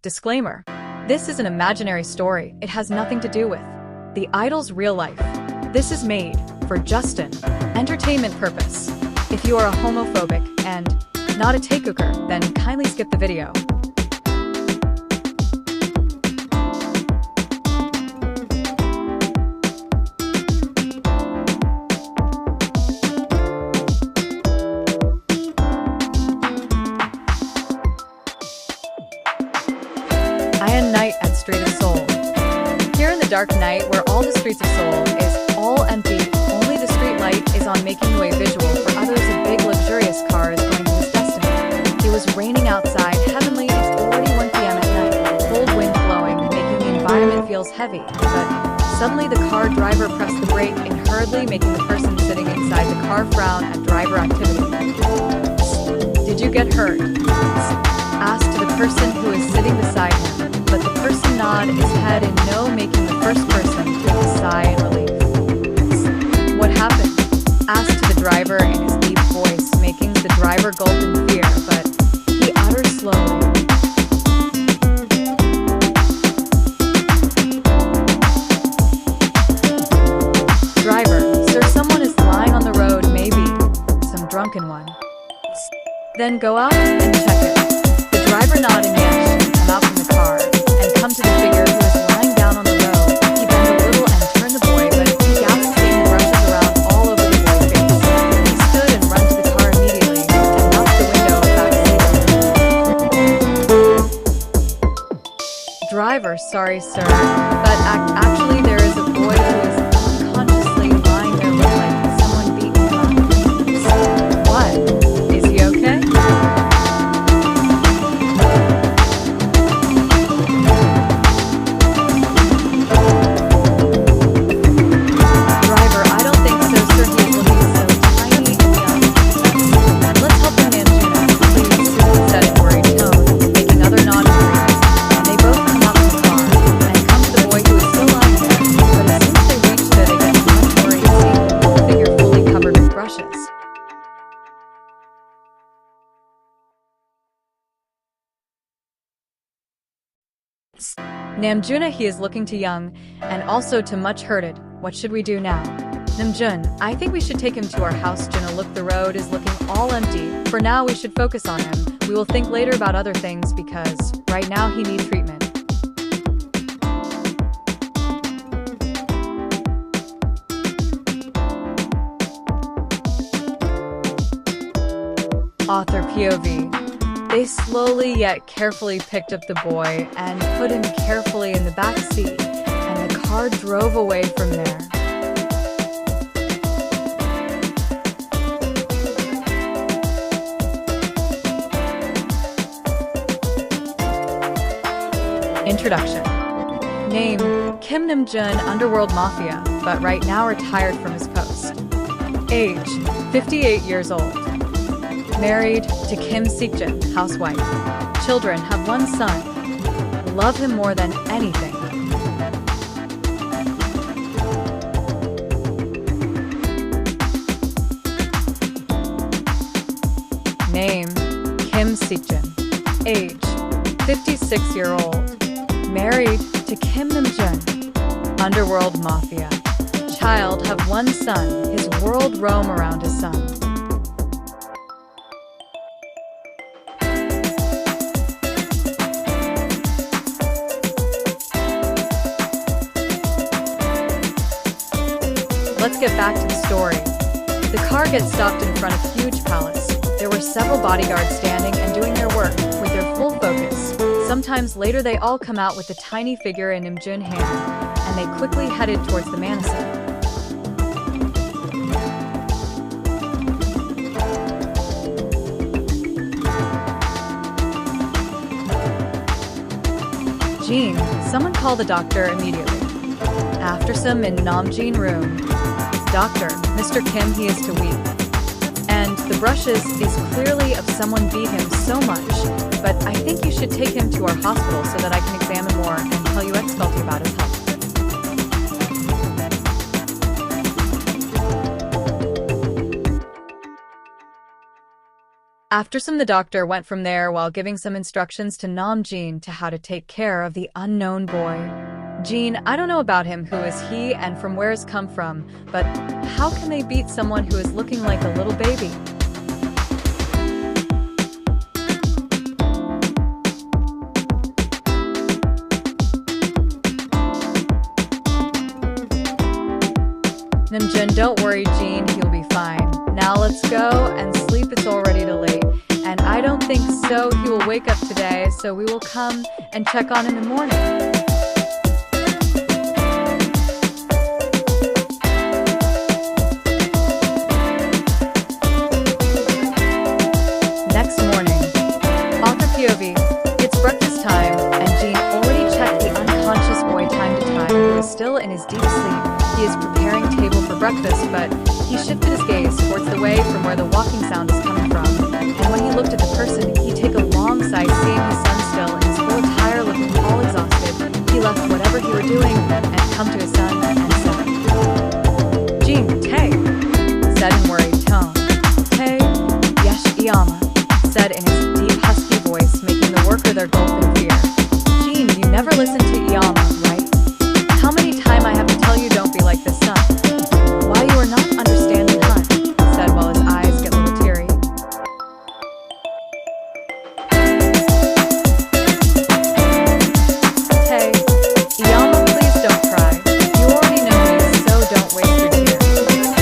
Disclaimer. This is an imaginary story. It has nothing to do with the idol's real life. This is made for just an entertainment purpose. If you are a homophobic and not a taekwoker, then kindly skip the video. Night at Street of Seoul. Here in the dark night where all the streets of Seoul is all empty, only the street light is on, making the way visual for others of big luxurious cars going to his destiny. It was raining outside, heavenly. It's already 1 p.m. at night, cold wind blowing, making the environment feels heavy. But suddenly the car driver pressed the brake and hurriedly making the person sitting inside the car frown at driver activity. Did you get hurt? Asked to the person who is sitting beside him. But the person nod his head in no, making the first person take a sigh in relief. What happened? Asked to the driver in his deep voice, making the driver gulp in fear, but he uttered slowly. Driver, sir, someone is lying on the road, maybe some drunken one. Then go out and check it. The driver nodded yes and come out from the car. Come to the figure who was lying down on the road. He bent a little and turned the boy, but he gasped, seeing the brushes around all over the boy's face. He stood and ran to the car immediately and knocked the window back seat. Driver, sorry sir, but actually there is a boy who is unconsciously lying there, looked like someone beat him up. What? Is he okay? Namjoon, he is looking too young and also too much hurted. What should we do now? Namjoon, I think we should take him to our house. Juna, look, the road is looking all empty. For now we should focus on him. We will think later about other things because right now he needs treatment. Author POV. They slowly yet carefully picked up the boy and put him carefully in the back seat, and the car drove away from there. Introduction. Name: Kim Namjoon, Underworld Mafia, but right now retired from his post. Age: 58 years old. Married to Kim Seokjin, housewife. Children, have one son. Love him more than anything. Name: Kim Seokjin. Age: 56-year-old. Married to Kim Namjoon. Underworld Mafia. Child, have one son. His world roam around his son. Let's get back to the story. The car gets stopped in front of a huge palace. There were several bodyguards standing and doing their work with their full focus. Sometimes later they all come out with the tiny figure in Namjoon's hand, and they quickly headed towards the manison. Jean, someone call the doctor immediately. After some in Namjoon's room. Doctor, Mr. Kim, he is too weak. And the brushes is clearly of someone beat him so much, but I think you should take him to our hospital so that I can examine more and tell you exculty about his health. After some, the doctor went from there while giving some instructions to Namjin to how to take care of the unknown boy. Jean, I don't know about him, who is he and from where he's come from, but how can they beat someone who is looking like a little baby? Namjoon, don't worry, Jean, he'll be fine. Now let's go and sleep, it's already too late. And I don't think so he will wake up today, so we will come and check on in the morning. Next morning, author POV, it's breakfast time, and Jean already checked the unconscious boy time to time who is still in his deep sleep. He is preparing table for breakfast, but he shifted his gaze towards the way from where the walking sound is coming from. And when he looked at the person, he took a long sigh, seeing his son still in his full attire, looking all exhausted. He left whatever he were doing and come to his son and said, Jean, Tay, said in worried tone. Tay, yes, Iyama, said in his deep husky voice, making the worker their gulp in fear. Jean, you never listen to Iyama, right? How many times I have to tell you don't be like this, son? Why you are not understanding, hun? Said while his eyes get a little teary. Hey, Iyama, please don't cry. You already know me, so don't waste your tears.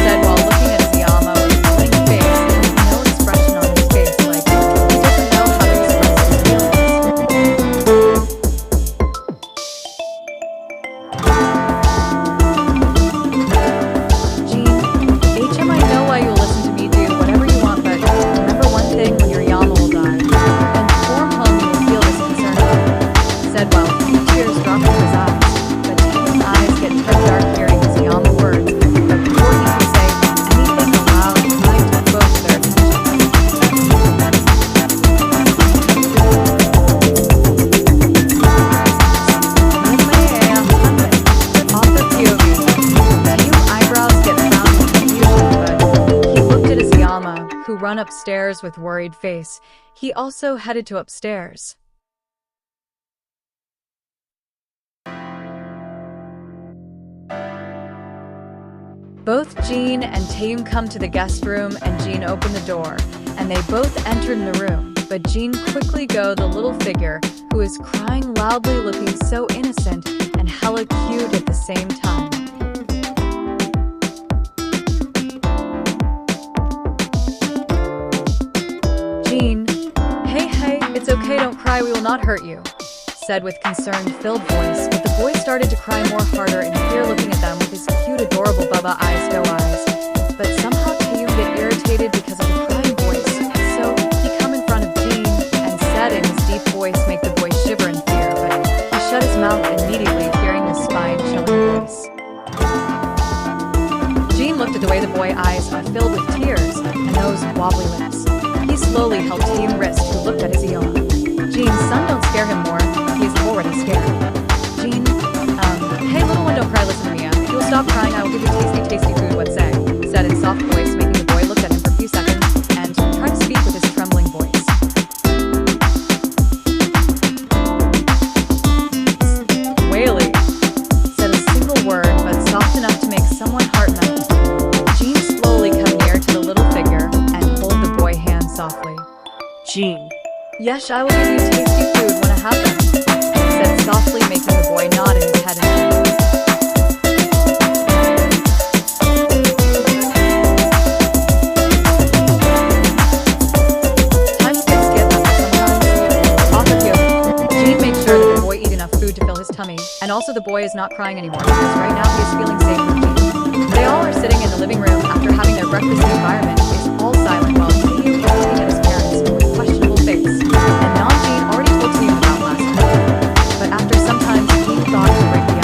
Said while looking at his Iyama with his blank face and no expression on his face, like he doesn't know how to express his feelings. Run upstairs with worried face. He also headed to upstairs. Both Jean and Taeyun come to the guest room, and Jean opened the door, and they both entered in the room. But Jean quickly go the little figure who is crying loudly, looking so innocent and hella cute at the same time. Jean, hey, it's okay, don't cry, we will not hurt you, said with concern-filled voice, but the boy started to cry more harder in fear, looking at them with his cute, adorable Bubba eyes, doe eyes. But somehow Taeyun get irritated because of the crying voice, so he come in front of Jean and said in his deep voice, make the boy shiver in fear, but he shut his mouth immediately, fearing the spine-chilling voice. Jean looked at the way the boy's eyes are filled with tears and those wobbly lips. He slowly held Taeyun's wrist, who looked at his Iyama. Jean, son, don't scare him more. He is already scared. Jean, hey, little one, don't cry, listen to me. If you will stop crying, I will give you tasty food, what say? Said in soft voice, making the boy look at him for a few seconds and try to speak with his trembling voice. Whaley, said a single word, but soft enough to make someone heart melt. Jean slowly come near to the little figure and hold the boy hand softly. Jean. Yes, I will give you tasty food when it happens, said softly, making the boy nod in his head and agree. Times things get better sometimes. Author POV. Jean made sure that the boy eat enough food to fill his tummy, and also the boy is not crying anymore because right now he is feeling safe with Jean. They all are sitting in the living room after having their breakfast. The environment is all silent while Taeyun is looking at his parents with questionable face. And Namjin already told Taeyun about last night, but after some time, Taeyun thought to break the ice.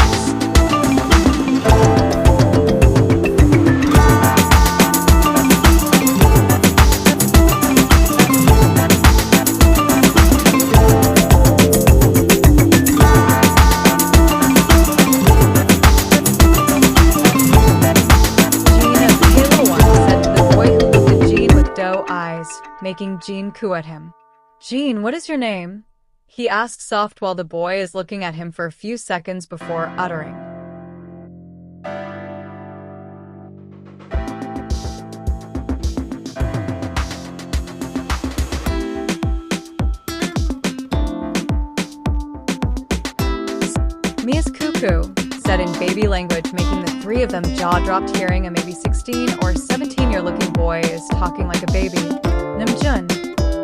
making Jean coo at him. "Jean, what is your name?" he asks soft while the boy is looking at him for a few seconds before uttering. "Mia's cuckoo," said in baby language, making the three of them jaw-dropped, hearing a maybe 16 or 17-year-looking boy is talking like a baby. "Namjoon,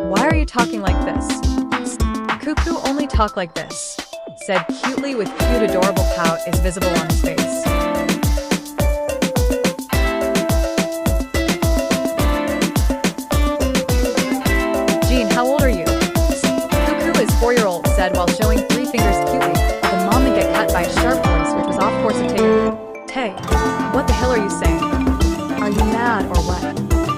why are you talking like this?" "Cuckoo only talk like this," said cutely with cute adorable pout is visible on his face. "Jean, how old are you?" "Cuckoo is 4-year-old," said while showing 3 fingers cutely. The mom would get cut by a sharp voice, which was off course of Tae. "Tay, what the hell are you saying? Are you mad or what?"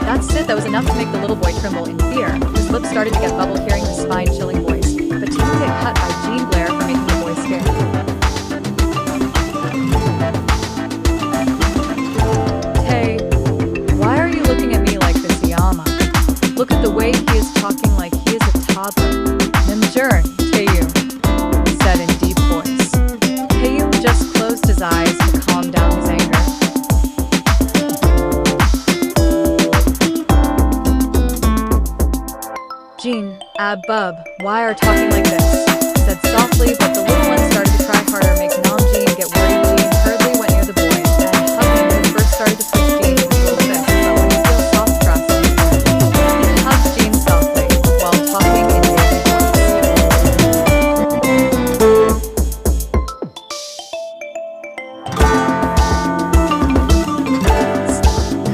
That's it, that was enough to make the little boy tremble in fear. His lips started to get bubble hearing the spine-chilling voice, but Tae would get cut by Jean Blair for making the boy scared. "Tae, why are you looking at me like this, Yama? Look at the way he is talking like he is a toddler." "Namjoon, Taeyum," said in deep voice. Taeyum just closed his eyes to calm down his anger. "Jean, bub, why are talking like this?" said softly, but the little one started to cry harder, make Namjoon get worried. Jean hurriedly went near the boy, and hugging him, first started to push Jean with his little fist, but when he feels soft grasp on his head, he hugged Jean softly, while talking in baby voice.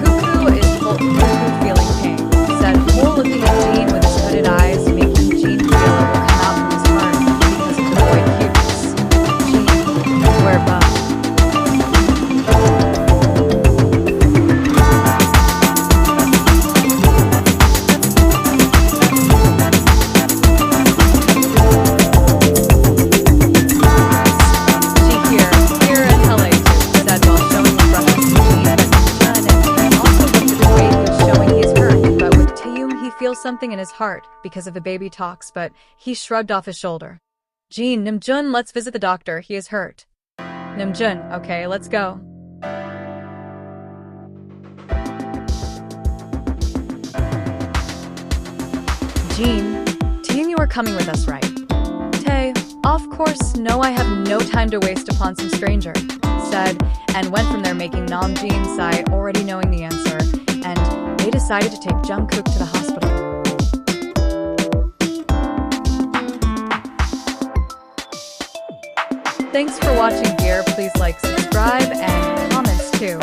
"Cuckoo is Cuckoo feeling pain," said Hole, looking at Jean with his hooded eyes, making Jean feel it will come out from his heart because of the boy cuteness. "Jean, we're bub." "She here in LA too," said while showing the brushes to Jean, but Namjoon and also looked at the way he was showing he is hurt, but with Taeyum he feels something in his heart because of the baby talks, but he shrugged off his shoulder. "Jean, Namjoon, let's visit the doctor, he is hurt." "Namjoon, okay, let's go." "Jean, Taeyum, you are coming with us, right?" "Tae, of course, no, I have no time to waste upon some stranger," said, and went from there, making Namjoon sigh, already knowing the answer, and they decided to take Jungkook to the hospital. Thanks for watching here, please like, subscribe, and comments too.